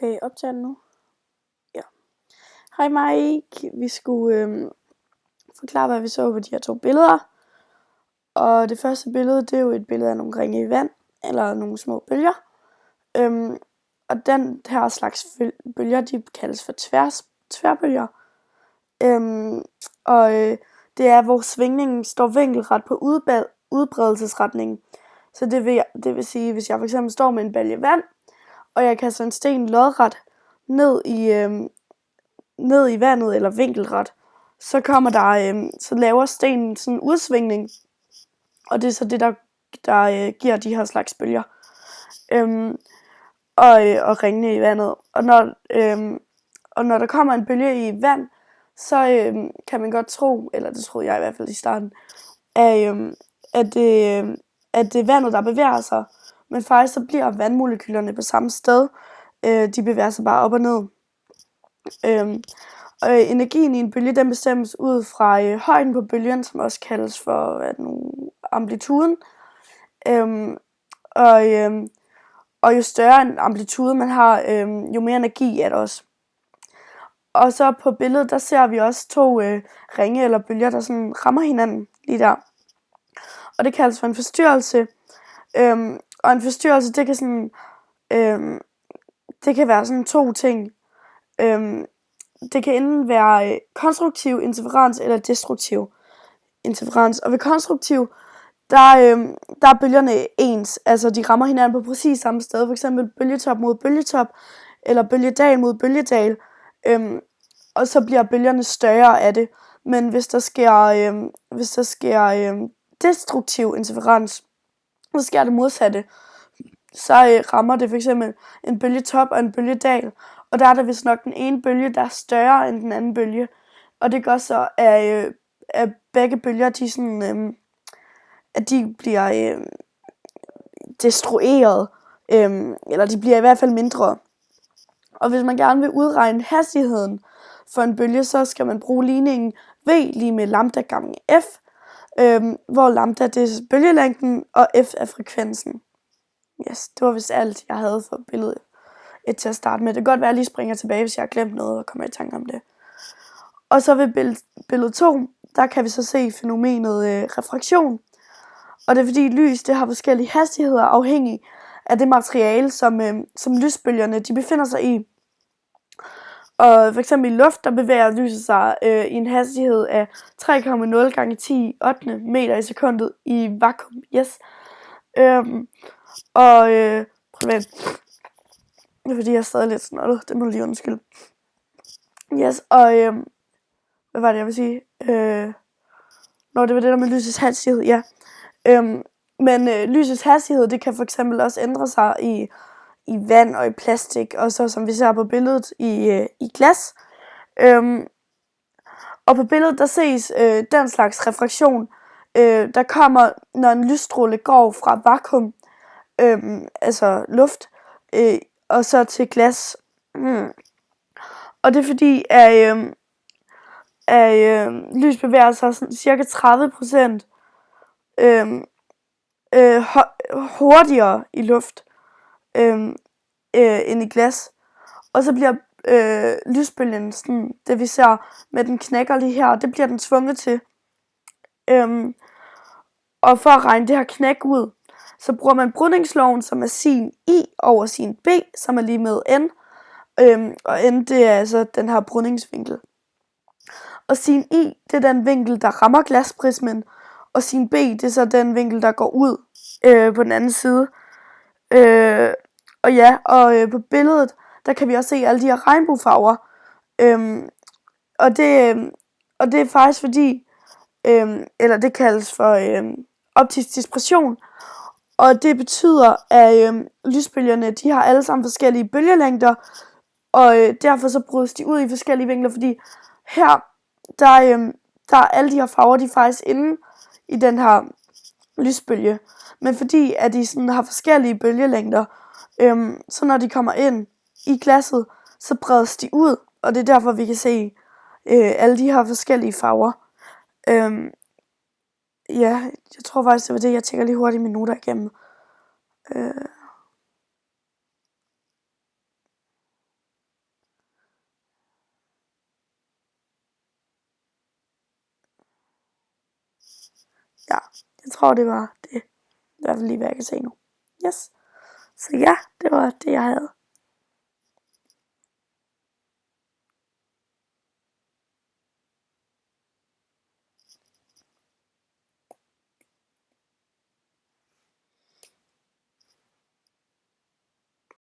Optager den nu? Ja. Hej Mike. Vi skulle forklare, hvad vi så på de her 2 billeder. Og det første billede, det er jo et billede af nogle ringe i vand, eller nogle små bølger. Og den her slags bølger, de kaldes for tværbølger. Det er, hvor svingningen står vinkelret på udbredelsesretningen. Så det vil sige, hvis jeg for eksempel står med en balje vand, og jeg kaster en sten lodret ned i vandet eller vinkelret, så kommer der så laver stenen sådan en udsvingning, og det er så det der giver de her slags bølger og ringene i vandet. Og når der kommer en bølge i vand, så kan man godt tro, eller det troede jeg i hvert fald i starten, at det er vandet, der bevæger sig, men faktisk så bliver vandmolekylerne på samme sted. De bevæger sig bare op og ned. Energien i en bølge, den bestemmes ud fra højden på bølgen, som også kaldes for amplituden. Og jo større en amplitude man har, jo mere energi er der også. Og så på billedet, der ser vi også 2 ringe eller bølger, der sådan rammer hinanden lige der. Og det kaldes for en forstyrrelse. Og en forstyrrelse, det kan sådan det kan være sådan 2 ting. Det kan enten være konstruktiv interferens eller destruktiv interferens. Og ved konstruktiv, der er bølgerne ens. Altså de rammer hinanden på præcis samme sted. For eksempel bølgetop mod bølgetop, eller bølgedal mod bølgedal. Og så bliver bølgerne større af det. Men hvis der sker destruktiv interferens, så sker det modsatte. Så rammer det for eksempel en bølgetop og en bølgedal. Og der er det vist nok den ene bølge, der er større end den anden bølge. Og det gør så, at begge bølger, de sådan, at de bliver destrueret. Eller de bliver i hvert fald mindre. Og hvis man gerne vil udregne hastigheden for en bølge, så skal man bruge ligningen V lige med lambda gange F. Hvor lambda, det er bølgelængden, og F er frekvensen. Yes, det var vist alt, jeg havde for billedet 1 til at starte med. Det kan godt være, at jeg lige springer tilbage, hvis jeg har glemt noget og kommer i tanke om det. Og så ved billede 2, der kan vi så se fænomenet refraktion. Og det er fordi lys, det har forskellige hastigheder afhængig af det materiale, som lysbølgerne de befinder sig i. Og for eksempel i luft, der bevæger lyset sig i en hastighed af 3,0 gange 10 8 meter i sekundet i vakuum. Yes. Det er fordi, jeg er stadig lidt snottet. Det må du lige undskylde. Yes, og hvad var det, jeg vil sige? Det var det der med lysets hastighed, ja. Men lysets hastighed, det kan for eksempel også ændre sig i vand og i plastik, og så som vi ser på billedet i glas. Og på billedet, der ses den slags refraktion, der kommer, når en lysstråle går fra vakuum, altså luft, og så til glas. Og det er fordi, at lys bevæger sig sådan cirka 30% hurtigere i luft end i glas. Og så bliver lysbølgen, sådan, det vi ser med den knækker lige her, det bliver den tvunget til. Og for at regne det her knæk ud, så bruger man brydningsloven, som er sin I over sin B, som er lige med N. Og N, det er altså den her brydningsvinkel. Og sin I, det er den vinkel, der rammer glasprismen. Og sin B, det er så den vinkel, der går ud på den anden side. På billedet, der kan vi også se alle de her regnbuefarver. Og det er faktisk fordi, eller det kaldes for optisk dispersion. Og det betyder, at lysbølgerne, de har alle sammen forskellige bølgelængder. Og derfor så brydes de ud i forskellige vinkler, fordi her, der er alle de her farver, de er faktisk inde i den her lysbølge. Men fordi at de sådan har forskellige bølgelængder, så når de kommer ind i glasset, så bredes de ud. Og det er derfor, vi kan se alle de her forskellige farver. Jeg tror faktisk, det var det. Jeg tjekker lige hurtigt minutter igennem. ja, jeg tror det var det. I hvert fald lige hvad jeg kan se nu. Yes. Så ja, det var det jeg havde.